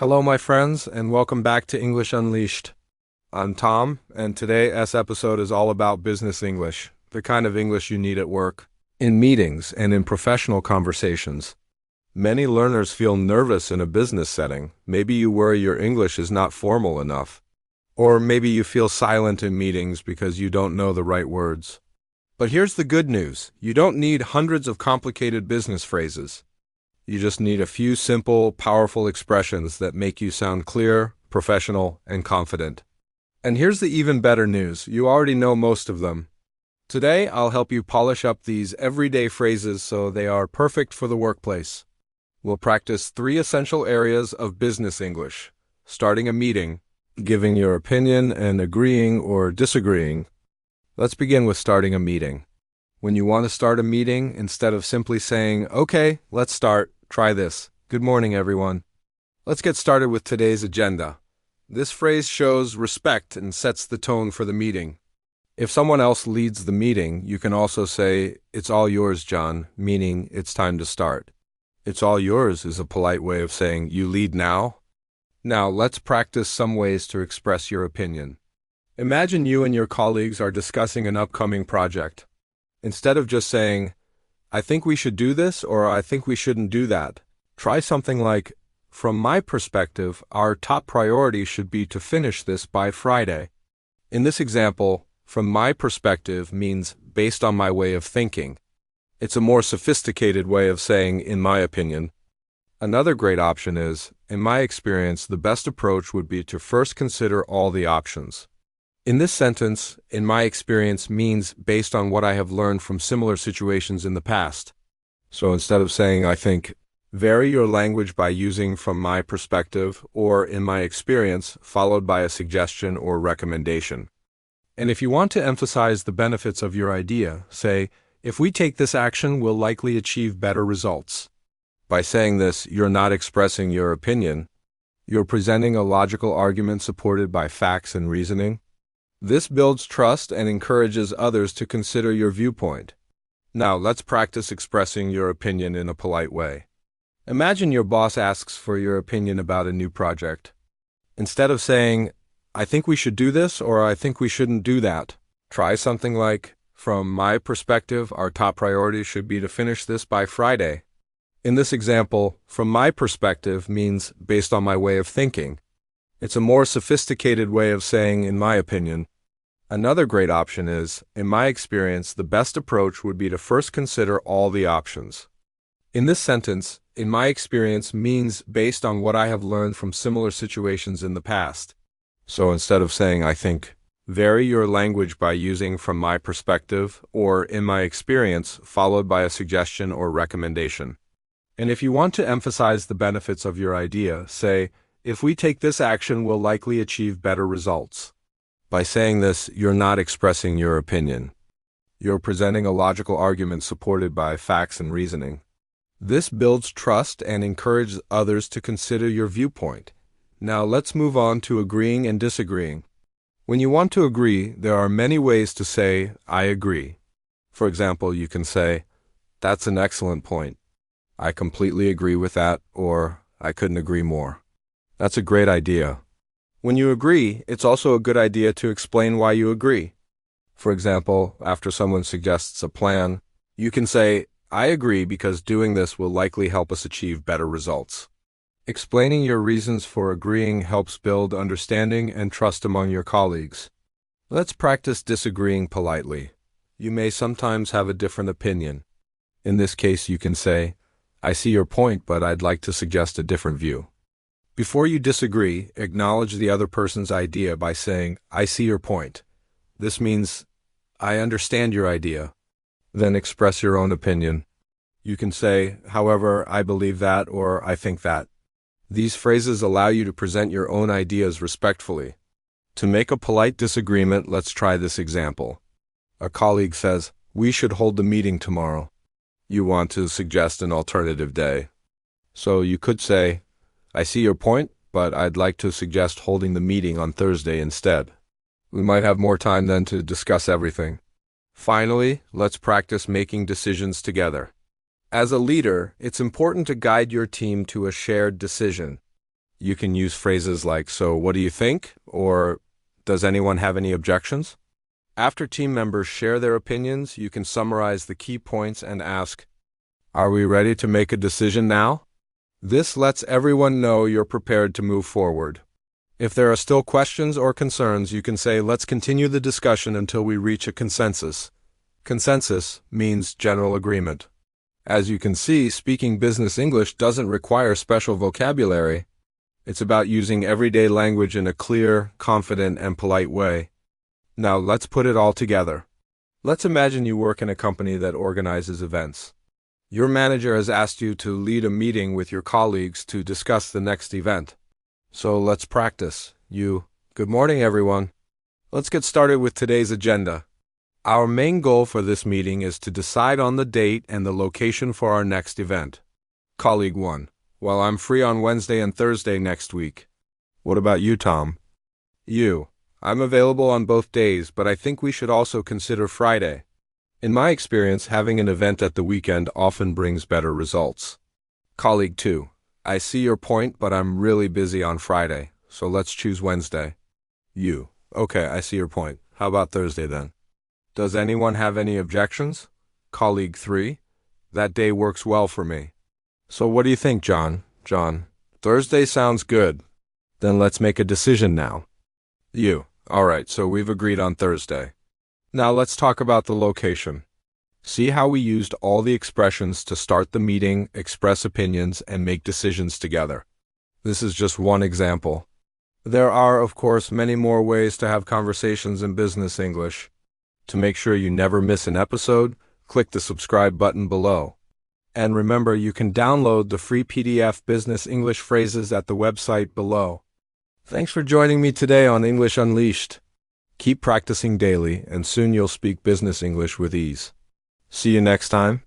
Hello, my friends, and welcome back to English Unleashed. I'm Tom, and today's episode is all about business English, the kind of English you need at work, in meetings, and in professional conversations. Many learners feel nervous in a business setting. Maybe you worry your English is not formal enough. Or maybe you feel silent in meetings because you don't know the right words. But here's the good news. You don't need hundreds of complicated business phrases. You just need a few simple, powerful expressions that make you sound clear, professional, and confident. And here's the even better news. You already know most of them. Today, I'll help you polish up these everyday phrases so they are perfect for the workplace. We'll practice 3 essential areas of business English: starting a meeting, giving your opinion, and agreeing or disagreeing. Let's begin with starting a meeting. When you want to start a meeting, instead of simply saying, "Okay, let's start," try this. Good morning, everyone. Let's get started with today's agenda. This phrase shows respect and sets the tone for the meeting. If someone else leads the meeting, you can also say, "It's all yours, John," meaning it's time to start. "It's all yours" is a polite way of saying, "You lead now." Now, let's practice some ways to express your opinion. Imagine you and your colleagues are discussing an upcoming project. Instead of just saying, "I think we should do this," or "I think we shouldn't do that," try something like, "From my perspective, our top priority should be to finish this by Friday." In this example, "from my perspective" means based on my way of thinking. It's a more sophisticated way of saying, "in my opinion." Another great option is, "In my experience, the best approach would be to first consider all the options." In this sentence, "in my experience" means based on what I have learned from similar situations in the past. So instead of saying "I think," vary your language by using "from my perspective" or "in my experience," followed by a suggestion or recommendation. And if you want to emphasize the benefits of your idea, say, "If we take this action, we'll likely achieve better results." By saying this, you're not expressing your opinion. You're presenting a logical argument supported by facts and reasoning. This builds trust and encourages others to consider your viewpoint. Now, let's practice expressing your opinion in a polite way. Imagine your boss asks for your opinion about a new project. Instead of saying, "I think we should do this," or "I think we shouldn't do that," try something like, "From my perspective, our top priority should be to finish this by Friday." In this example, "from my perspective" means based on my way of thinking. It's a more sophisticated way of saying "in my opinion." Another great option is, "In my experience, the best approach would be to first consider all the options." In this sentence, "in my experience" means based on what I have learned from similar situations in the past. So instead of saying "I think," vary your language by using "from my perspective" or "in my experience," followed by a suggestion or recommendation. And if you want to emphasize the benefits of your idea, say, "If we take this action, we'll likely achieve better results." By saying this, you're not expressing your opinion. You're presenting a logical argument supported by facts and reasoning. This builds trust and encourages others to consider your viewpoint. Now let's move on to agreeing and disagreeing. When you want to agree, there are many ways to say, "I agree." For example, you can say, "That's an excellent point. I completely agree with that," or "I couldn't agree more. That's a great idea." When you agree, it's also a good idea to explain why you agree. For example, after someone suggests a plan, you can say, "I agree because doing this will likely help us achieve better results." Explaining your reasons for agreeing helps build understanding and trust among your colleagues. Let's practice disagreeing politely. You may sometimes have a different opinion. In this case, you can say, "I see your point, but I'd like to suggest a different view." Before you disagree, acknowledge the other person's idea by saying, "I see your point." This means, "I understand your idea." Then express your own opinion. You can say, "However, I believe that," or "I think that." These phrases allow you to present your own ideas respectfully. To make a polite disagreement, let's try this example. A colleague says, "We should hold the meeting tomorrow." You want to suggest an alternative day. So you could say, "I see your point, but I'd like to suggest holding the meeting on Thursday instead. We might have more time then to discuss everything." Finally, let's practice making decisions together. As a leader, it's important to guide your team to a shared decision. You can use phrases like, "So what do you think?" or "Does anyone have any objections?" After team members share their opinions, you can summarize the key points and ask, "Are we ready to make a decision now?" This lets everyone know you're prepared to move forward. If there are still questions or concerns, you can say, "Let's continue the discussion until we reach a consensus." Consensus means general agreement. As you can see, speaking business English doesn't require special vocabulary. It's about using everyday language in a clear, confident, and polite way. Now let's put it all together. Let's imagine you work in a company that organizes events. Your manager has asked you to lead a meeting with your colleagues to discuss the next event. So let's practice. Good morning, everyone. Let's get started with today's agenda. Our main goal for this meeting is to decide on the date and the location for our next event. Colleague 1. Well, I'm free on Wednesday and Thursday next week. What about you, Tom? I'm available on both days, but I think we should also consider Friday. In my experience, having an event at the weekend often brings better results. Colleague 2. I see your point, but I'm really busy on Friday, so let's choose Wednesday. Okay, I see your point. How about Thursday then? Does anyone have any objections? Colleague 3. That day works well for me. So what do you think, John? Thursday sounds good. Then let's make a decision now. All right, so we've agreed on Thursday. Now let's talk about the location. See how we used all the expressions to start the meeting, express opinions, and make decisions together. This is just one example. There are, of course, many more ways to have conversations in business English. To make sure you never miss an episode, click the subscribe button below. And remember, you can download the free PDF Business English phrases at the website below. Thanks for joining me today on English Unleashed. Keep practicing daily, and soon you'll speak business English with ease. See you next time.